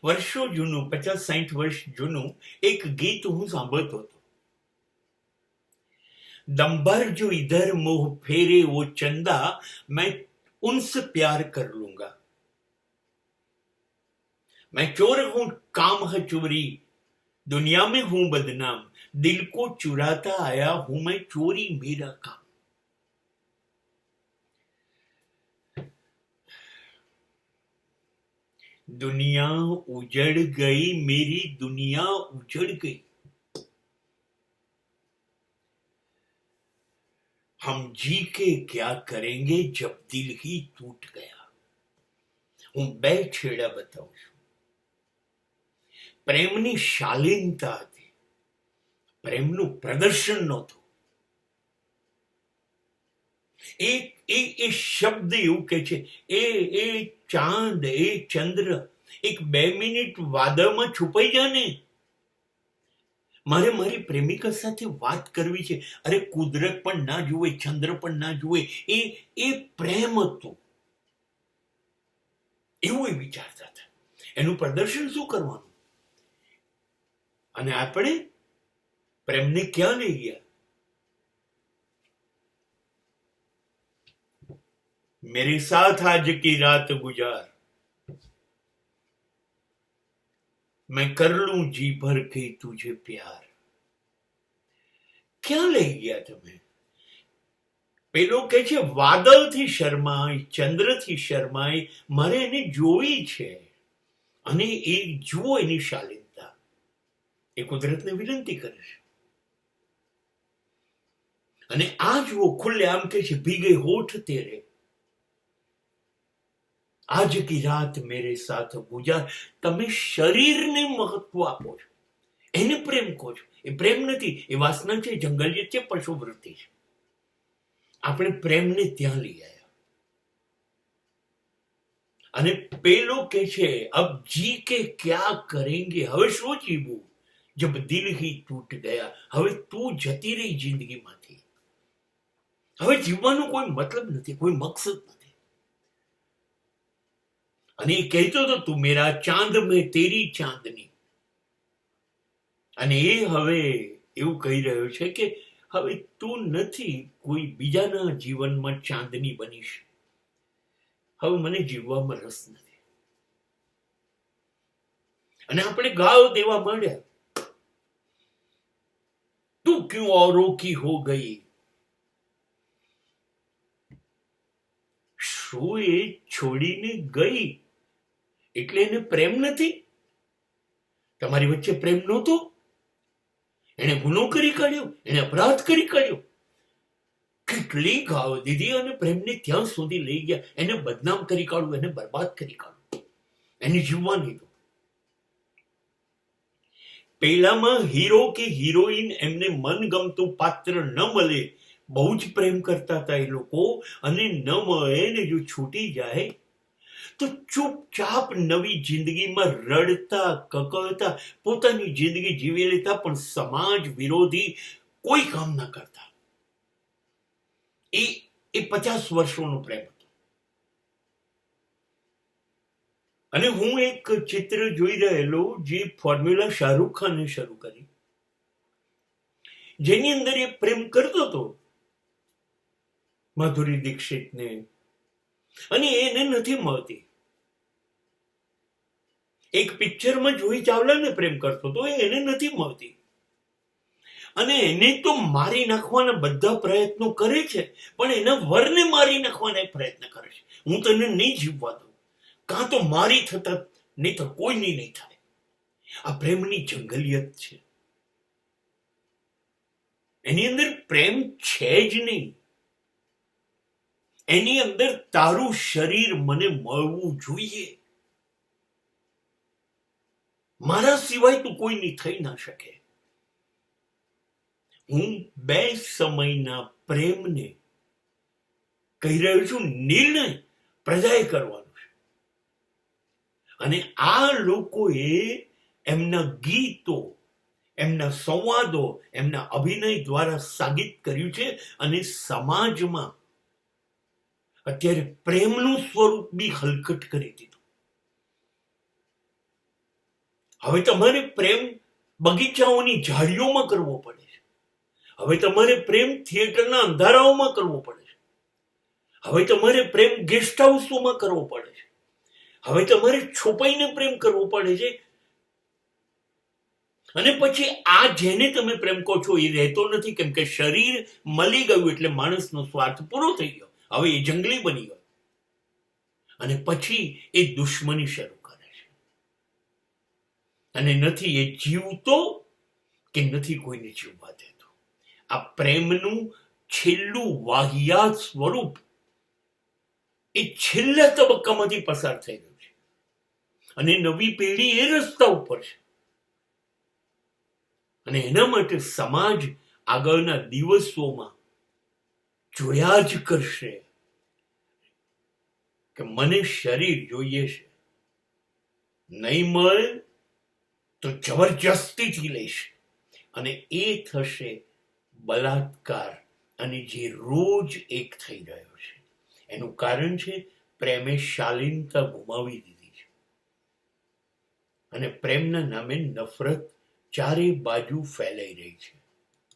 વર્ષો જૂનું, 50-60 વર્ષ જૂનું એક ગીત હું સાંભળતો હતો. दम जो इधर मुंह फेरे वो चंदा मैं उनसे प्यार कर लूंगा. मैं चोर हूं काम है चोरी, दुनिया में हूं बदनाम, दिल को चुराता आया हूं मैं चोरी मेरा काम. दुनिया उजड़ गई, मेरी दुनिया उजड़ गई. हम जी के क्या करेंगे जब दिल ही टूट गया. હું બે છેડા બતાવું છું. પ્રેમની શાલીનતા હતી, પ્રેમનું પ્રદર્શન નહોતું. એ શબ્દ એવું કે છે, એ ચાંદ, એ ચંદ્ર એક 2 મિનિટ વાદળમાં છુપાઈ જાય ને. મારે મારી પ્રેમિકા સાથે વાત કરવી છે, અરે કુદરત પણ ના જુએ, ચંદ્ર પણ ના જુએ, એ પ્રેમ હતું. એવું એ વિચારતા હતા. એનું પ્રદર્શન શું કરવાનું? અને આપણે પ્રેમને ક્યાં લઈ ગયા? मेरे साथ आज की रात गुजार, मैं कर लूं जी भर के तुझे प्यार. ક્યાં લઈ ગયા તમે? પેલો કે છે વાદળથી શરમાય, ચંદ્રથી શરમાય, મારે એને જોવી છે. અને એ જુઓ એની શાલીનતા. એ કુદરતને વિનંતી કરે છે. અને આ જુઓ, ખુલ્લે આમ કે છે ભીગે હોઠ તેરે, આજ કી રાત મેરે સાથ ગુજાર. તમે શરીરને મહત્વ આપો છો, એને પ્રેમ કહો છો. એ પ્રેમ નથી, એ વાસના છે, જંગલિયત છે, પશુવૃત્તિ છે. આપણે પ્રેમને ત્યાં લઈ આવ્યા. અને પેલો કે છે અબ જી કે ક્યા કરેંગે, હવે શું જીવવું જબ દિલ હી તૂટ ગયા. હવે તું જતી રહી જિંદગીમાંથી, હવે જીવવાનો કોઈ મતલબ નથી, કોઈ મકસદ નથી. અને એ કહેતો હતો તું મેરા ચાંદ મેં તેરી ચાંદની. અને એ હવે એવું કહી રહ્યો છે કે હવે તું નથી, કોઈ બીજાના જીવનમાં ચાંદની બનીશ. હવે મને જીવવામાં રસ નથી. અને આપણે ગાળો દેવા માંડ્યા, તું ક્યું ઔરો કી હો ગઈ. શું એ છોડીને ગઈ એટલે એને પ્રેમ નથી? તમારી વચ્ચે પ્રેમ નહોતો? એને ગુનો કરી કાઢ્યો, એને અપરાધ કરી કાઢ્યો, કેટલી ગાળો દીધી અને પ્રેમને ત્યાં સુધી લઈ ગયા. એને બદનામ કરી કાઢવું, એને બરબાદ કરી કાઢવું, એને જીવવા નહીં દો. પેલામાં હીરો કે હિરોઈન એમને મનગમતું પાત્ર ન મળે, બહુ જ પ્રેમ કરતા હતા એ લોકો, અને ન મળે ને જો છૂટી જાય તો ચૂપચાપ નવી જિંદગીમાં રડતા કકળતા પોતાની જિંદગી જીવી લેતા, પણ સમાજ વિરોધી કોઈ કામ ના કરતા. એ 50 વર્ષોનો પ્રેમ હતો. અને હું એક ચિત્ર જોઈ રહેલો, જે ફોર્મ્યુલા શાહરૂખ ખાને શરૂ કરી, જેની અંદર એ પ્રેમ કરતો હતો માધુરી દીક્ષિતને, અને એને નથી મળતી. એક પિક્ચરમાં જુહી ચાવલાને પ્રેમ કરતો હતો, એને નથી મળતી. અને એને તો મારી નાખવાના બધા પ્રયત્નો કરે છે, પણ એના વરને મારી નાખવાના પ્રયત્ન કરે છે. હું તને નહીં જીવવા દઉં, કાં તો મારી થતા, નહીં તો કોઈની નહીં થાય. આ પ્રેમની જંગલિયત છે. એની અંદર પ્રેમ છે જ નહીં. એની અંદર તારું શરીર મને મળવું જોઈએ, મારા સિવાય તું કોઈની થઈ ના શકે. હું 2 સમયના પ્રેમને કહી રહ્યો છું, નિર્ણય પ્રજાએ કરવાનો છે. અને આ લોકોએ એમના ગીતો, એમના સંવાદો, એમના અભિનય દ્વારા સાબિત કર્યું છે. અને સમાજમાં અત્યારે પ્રેમનું સ્વરૂપ બી હલકટ કરી દીધું. હવે તમારે પ્રેમ બગીચાઓની ઝાડીઓમાં કરવો પડે છે. હવે તમારે પ્રેમ થિયેટરના અંધારાઓમાં કરવો પડે છે. હવે તમારે પ્રેમ ગેસ્ટ હાઉસોમાં કરવો પડે છે. હવે તમારે છુપાઈને પ્રેમ કરવો પડે છે. અને પછી આ જેને તમે પ્રેમ કહો છો એ રહેતો નથી, કેમ કે શરીર મળી ગયું એટલે માણસનો સ્વાર્થ પૂરો થઈ ગયો. હવે એ જંગલી બની ગયો અને પછી એ દુશ્મની શરૂ કરે છે. અને નથી એ જીવતો કે નથી કોઈને જીવવા દેતો. આ પ્રેમનું છેલ્લું વાહિયાત સ્વરૂપ એ છેલ્લા તબક્કામાંથી પસાર થઈ રહ્યું છે અને નવી પેઢી એ રસ્તા ઉપર છે. અને એના માટે સમાજ આગળના દિવસોમાં જોયા જ કરશે કે મને શરીર જોઈએ છે, નહીં મળે તો જબરજસ્તીથી લઈશ. અને એ થશે બલાત્કાર. અને જે રોજ એક થઈ રહ્યો છે એનું કારણ છે પ્રેમે શાલીનતા ગુમાવી દીધી છે અને પ્રેમના નામે નફરત ચારે બાજુ ફેલાઈ રહી છે.